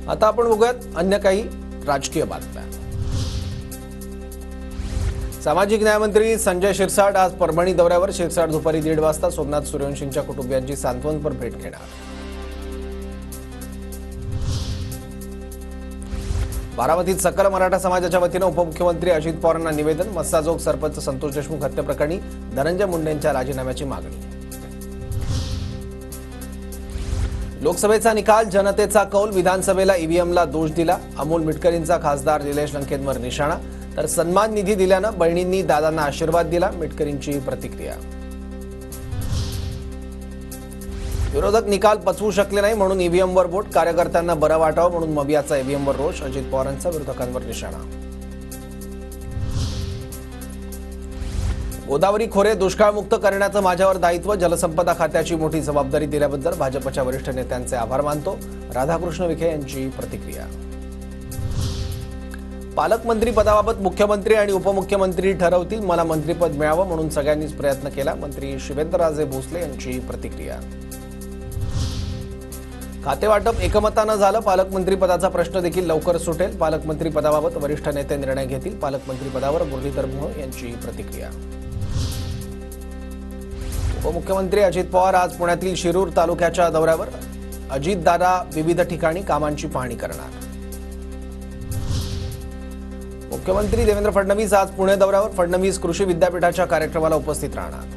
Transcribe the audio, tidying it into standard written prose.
आता आपण बघूयात अन्य काही राजकीय बातम्या। सामाजिक न्याय मंत्री संजय शिरसाट आज परभणी दौऱ्यावर। शिरसाट दुपारी 1:30 वाजता सोमनाथ सूर्यवंशींच्या कुटुंबियांची सांत्वनपर भेट घेणार। बारामतीत सकल मराठा समाजाच्या वतीने उपमुख्यमंत्री अजित पवारांना निवेदन। मस्साजोग सरपंच संतोष देशमुख हत्येप्रकरणी धनंजय मुंडेंच्या राजीनाम्याची मागणी। लोकसभेचा निकाल जनतेचा कौल। विधानसभेला ईव्हीएमला दोष दिला। अमोल मिटकरींचा खासदार निलेश लंकेंवर निशाणा। तर सन्मान निधी दिल्यानं बहिणींनी दादांना आशीर्वाद दिला, मिटकरींची प्रतिक्रिया। विरोधक निकाल पचवू शकले नाही म्हणून ईव्हीएमवर बोट। कार्यकर्त्यांना बरं वाटावं म्हणून मवियाचा ईव्हीएमवर रोष। अजित पवारांचा विरोधकांवर निशाणा। गोदावरी खोरे दुष्काळमुक्त करण्याचं माझ्यावर दायित्व। जलसंपदा खात्याची मोठी जबाबदारी दिल्याबद्दल भाजपच्या वरिष्ठ नेत्यांचे आभार मानतो। राधाकृष्ण विखे यांची प्रतिक्रिया। पालकमंत्री पदाबाबत मुख्यमंत्री आणि उपमुख्यमंत्री ठरवतील। मला मंत्रिपद मिळावं म्हणून सगळ्यांनीच प्रयत्न केला। मंत्री शिवेंद्रराजे भोसले यांची प्रतिक्रिया। खातेवाटप एकमतानं झालं। पालकमंत्री पदाचा प्रश्न देखील लवकर सुटेल। पालकमंत्री पदाबाबत वरिष्ठ नेते निर्णय घेतील। पालकमंत्री पदावर मुरलीधर मोहोळ यांची प्रतिक्रिया। उपमुख्यमंत्री अजित पवार आज पुण्यातील शिरूर तालुक्याच्या दौऱ्यावर। अजितदादा विविध ठिकाणी कामांची पाहणी करणार। मुख्यमंत्री देवेंद्र फडणवीस आज पुणे दौऱ्यावर। फडणवीस कृषी विद्यापीठाच्या कार्यक्रमाला उपस्थित राहणार।